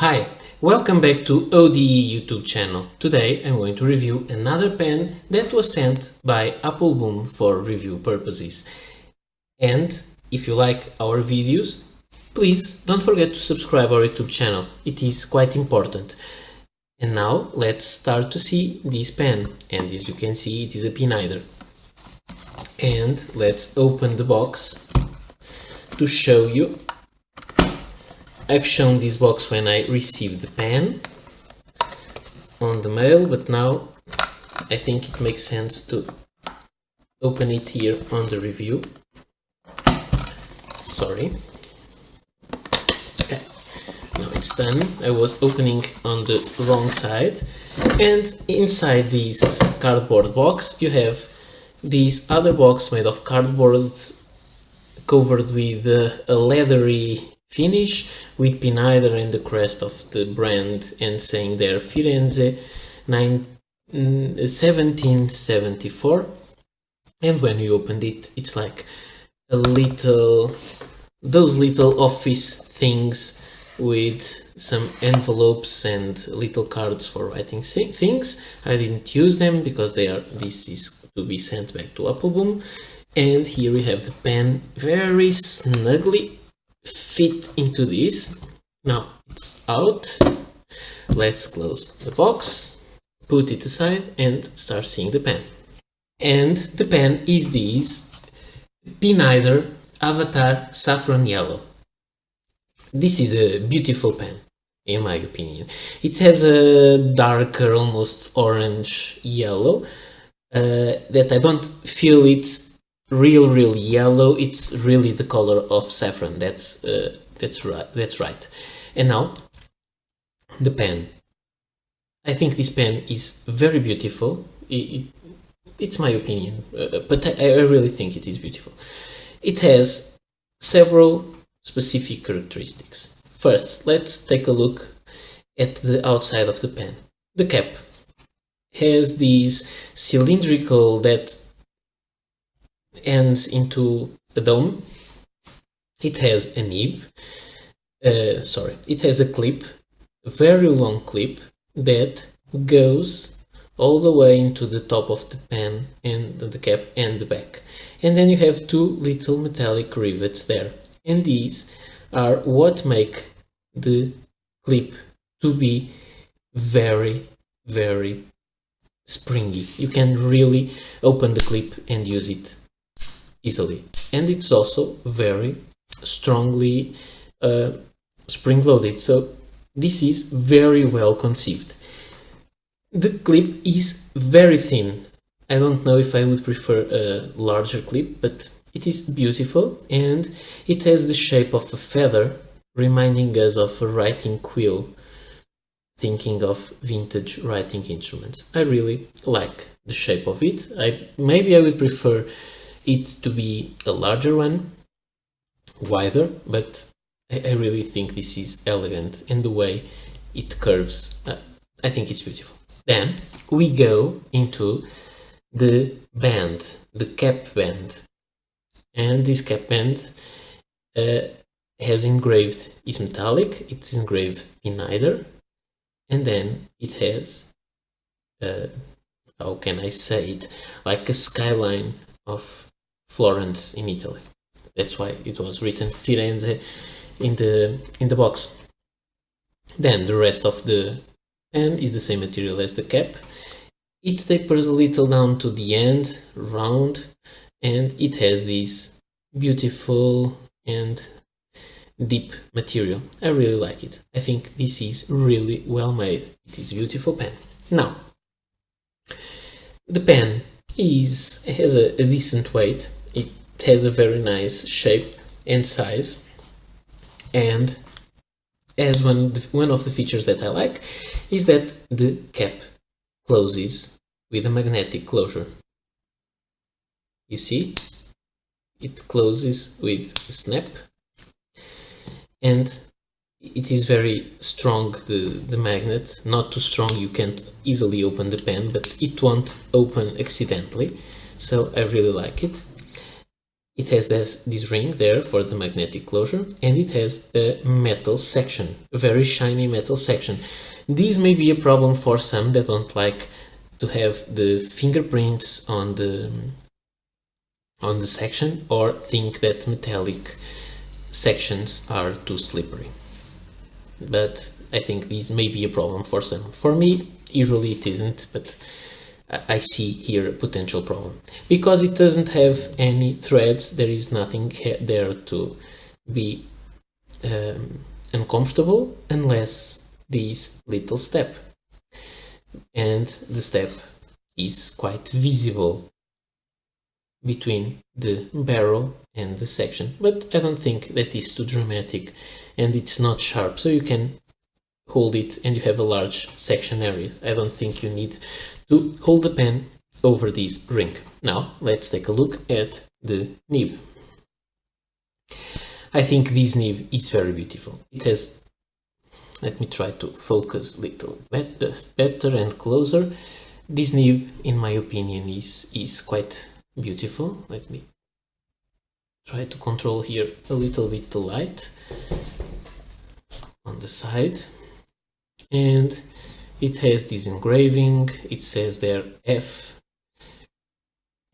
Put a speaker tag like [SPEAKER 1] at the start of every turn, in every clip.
[SPEAKER 1] Hi, welcome back to ODE YouTube channel. Today I'm going to review another pen that was sent by Apple Boom for review purposes. And if you like our videos, please don't forget to subscribe our YouTube channel. It is quite important. And now let's start to see this pen. And as you can see, it is a Pineider. And let's open the box to show you. I've shown this box when I received the pen on the mail, but now I think it makes sense to open it here on the review. Sorry. Okay. Now it's done. I was opening on the wrong side, and inside this cardboard box you have this other box made of cardboard covered with a leathery finish with Pineider and the crest of the brand and saying there Firenze 1774. And when you opened it, it's like a little, those little office things with some envelopes and little cards for writing things. I didn't use them because this is to be sent back to Apple Boom. And here we have the pen very snugly fit into this. Now it's out. Let's close the box, put it aside and start seeing the pen. And the pen is this Pineider Avatar Saffron Yellow. This is a beautiful pen in my opinion. It has a darker, almost orange yellow that I don't feel it's real yellow. It's really the color of saffron. That's right. And now the pen. I think this pen is very beautiful. It's my opinion, but I really think it is beautiful. It has several specific characteristics. First, let's take a look at the outside of the pen. The cap has this cylindrical that ends into a dome. It has a nib, it has a clip, a very long clip that goes all the way into the top of the pen and the cap and the back. And then you have two little metallic rivets there. And these are what make the clip to be very springy. You can really open the clip and use it easily, and it's also very strongly spring loaded, so this is very well conceived. The clip is very thin. I don't know if I would prefer a larger clip, but it is beautiful, and it has the shape of a feather, reminding us of a writing quill, thinking of vintage writing instruments. I really like the shape of it. Maybe I would prefer it to be a larger one, wider, but I really think this is elegant, and the way it curves, I think it's beautiful. Then we go into the band, the cap band, and this cap band has engraved, it's metallic, it's engraved Pineider, and then it has, how can I say it, like a skyline of Florence in Italy. That's why it was written Firenze in the box. Then the rest of the pen is the same material as the cap. It tapers a little down to the end, round, and it has this beautiful and deep material. I really like it. I think this is really well made. It is a beautiful pen. Now, the pen has a decent weight. It has a very nice shape and size, and as one of the features that I like is that the cap closes with a magnetic closure. You see, it closes with a snap, and it is very strong, the magnet, not too strong, you can't easily open the pen, but it won't open accidentally, so I really like it. it has this ring there for the magnetic closure, and it has a metal section, a very shiny metal section. This may be a problem for some that don't like to have the fingerprints on the section, or think that metallic sections are too slippery. But I think this may be a problem for some. For me, usually it isn't, but I see here a potential problem. Because it doesn't have any threads, there is nothing there to be uncomfortable unless this little step. And the step is quite visible between the barrel and the section. But I don't think that is too dramatic, and it's not sharp, so you can hold it and you have a large section area. I don't think you need to hold the pen over this ring. Now let's take a look at the nib. I think this nib is very beautiful. It has, let me try to focus a little better and closer. This nib, in my opinion, is quite beautiful. Let me try to control here a little bit the light on the side. And it has this engraving, it says there F,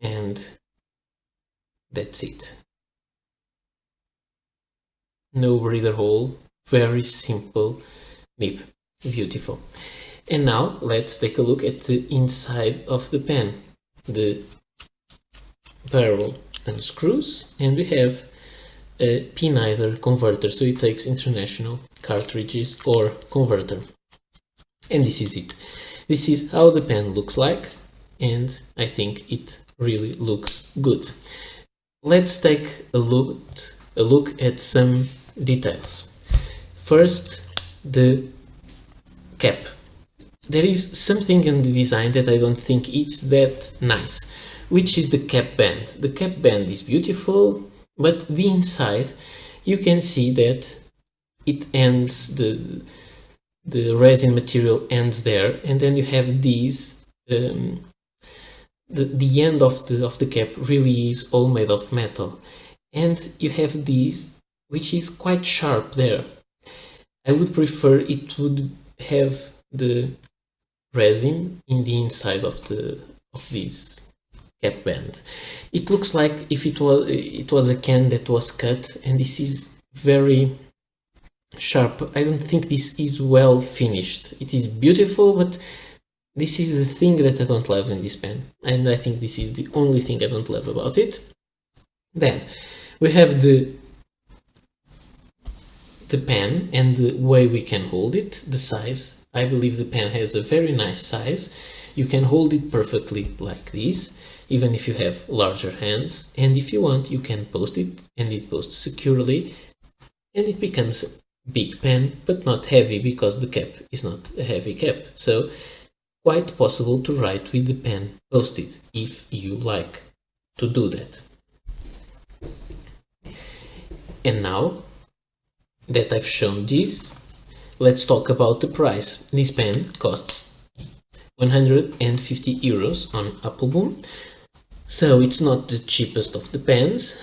[SPEAKER 1] and that's it. No breather hole, very simple nib, beautiful. And now let's take a look at the inside of the pen. The barrel unscrews, and we have a Pineider converter, so it takes international cartridges or converter. And this is it. This is how the pen looks like, and I think it really looks good. Let's take a look at some details. First, the cap. There is something in the design that I don't think it's that nice, which is the cap band. The cap band is beautiful, but the inside, you can see that it ends, the resin material ends there, and then you have these, the end of the cap really is all made of metal, and you have these, which is quite sharp there. I would prefer it would have the resin in the inside of this cap band. It looks like if it was a can that was cut, and this is very sharp. I don't think this is well finished. It is beautiful, but this is the thing that I don't love in this pen, and I think this is the only thing I don't love about it. Then we have the pen and the way we can hold it, the size. I believe the pen has a very nice size. You can hold it perfectly like this, even if you have larger hands, and if you want you can post it, and it posts securely, and it becomes a big pen, but not heavy, because the cap is not a heavy cap. So quite possible to write with the pen posted if you like to do that. And now that I've shown this, let's talk about the price. This pen costs 150 euros on Appelboom, so it's not the cheapest of the pens,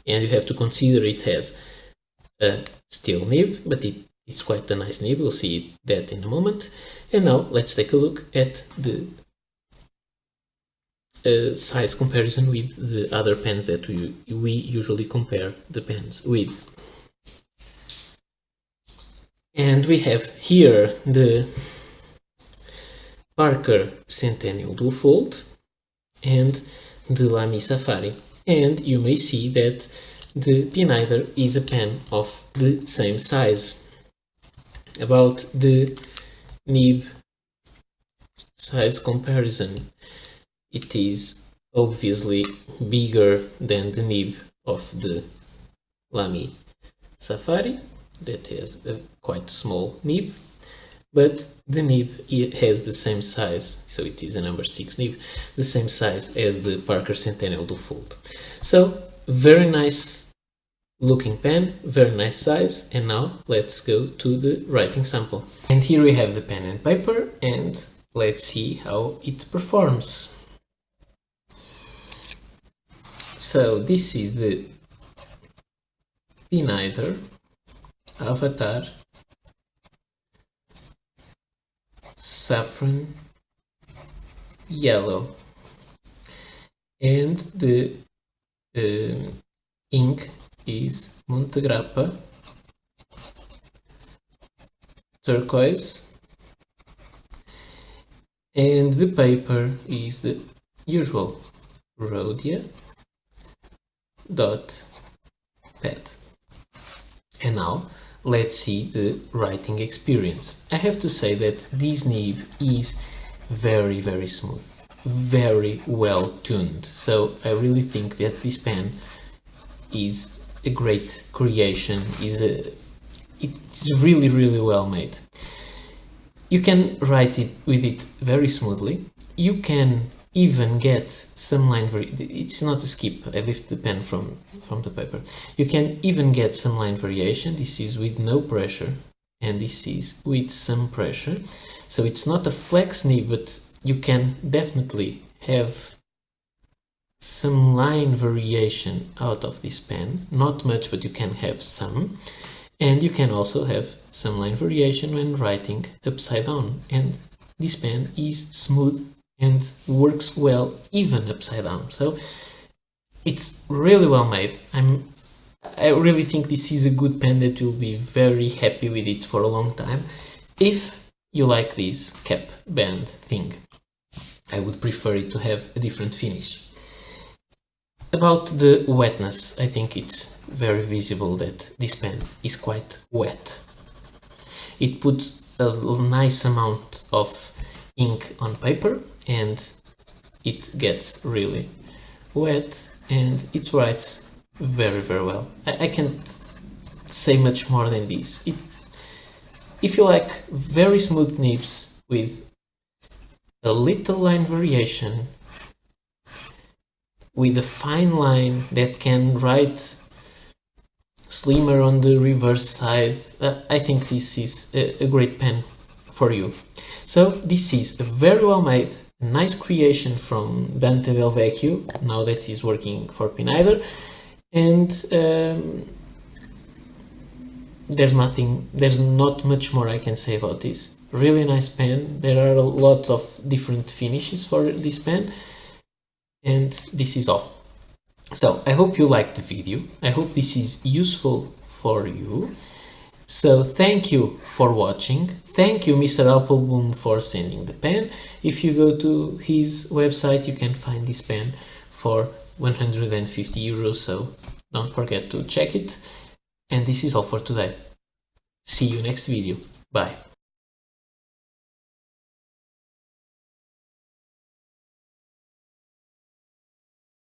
[SPEAKER 1] and you have to consider it has a steel nib, but it's quite a nice nib. We'll see that in a moment. And now let's take a look at the size comparison with the other pens that we usually compare the pens with. And we have here the Parker Centennial Dual Fold and the Lamy Safari. And you may see that the Pineider is a pen of the same size. About the nib size comparison, it is obviously bigger than the nib of the Lamy Safari, that has a quite small nib, but the nib has the same size, so it is a number 6 nib, the same size as the Parker Centennial Dual Fold. So very nice looking pen, very nice size. And now let's go to the writing sample. And here we have the pen and paper, and let's see how it performs. So this is the Pineider Avatar Saffron Yellow, and the ink is Montegrappa Turquoise, and the paper is the usual Rhodia dot pad. And now let's see the writing experience. I have to say that this nib is very smooth, very well tuned, so I really think that this pen is a great creation, it's really well made. You can write it with it very smoothly. You can even get some line it's not a skip, I lift the pen from the paper. You can even get some line variation. This is with no pressure and this is with some pressure, so it's not a flex nib, but you can definitely have some line variation out of this pen. Not much, but you can have some. And you can also have some line variation when writing upside down, and this pen is smooth and works well even upside down, so it's really well made. I really think this is a good pen that you'll be very happy with it for a long time. If you like this cap band thing, I would prefer it to have a different finish. About the wetness, I think it's very visible that this pen is quite wet. It puts a nice amount of ink on paper and it gets really wet and it writes very well. I can't say much more than this. If you like very smooth nibs with a little line variation, with a fine line that can write slimmer on the reverse side, I think this is a great pen for you. So this is a very well made, nice creation from Dante Del Vecchio, now that he's working for Pineider, and there's not much more I can say about this. Really nice pen. There are lots of different finishes for this pen, and this is all. So I hope you liked the video. I hope this is useful for you. So thank you for watching. Thank you Mr. Appleblom for sending the pen. If you go to his website, you can find this pen for 150 euros, so don't forget to check it. And this is all for today. See you next video. Bye.